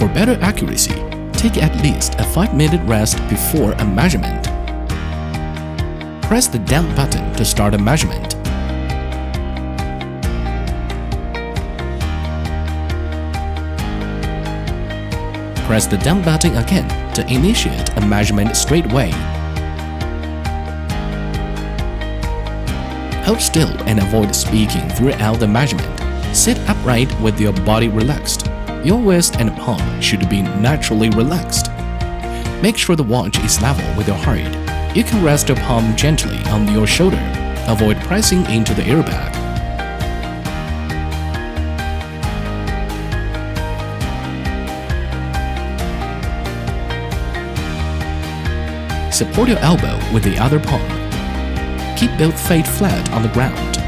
For better accuracy, take at least a 5-minute rest before a measurement. Press the down button to start a measurement. Press the down button again to initiate a measurement straight away. Hold still and avoid speaking throughout the measurement. Sit upright with your body relaxed. Your wrist and palm should be naturally relaxed. Make sure the watch is level with your heart. You can rest your palm gently on your shoulder. Avoid pressing into the airbag. Support your elbow with the other palm. Keep both feet flat on the ground.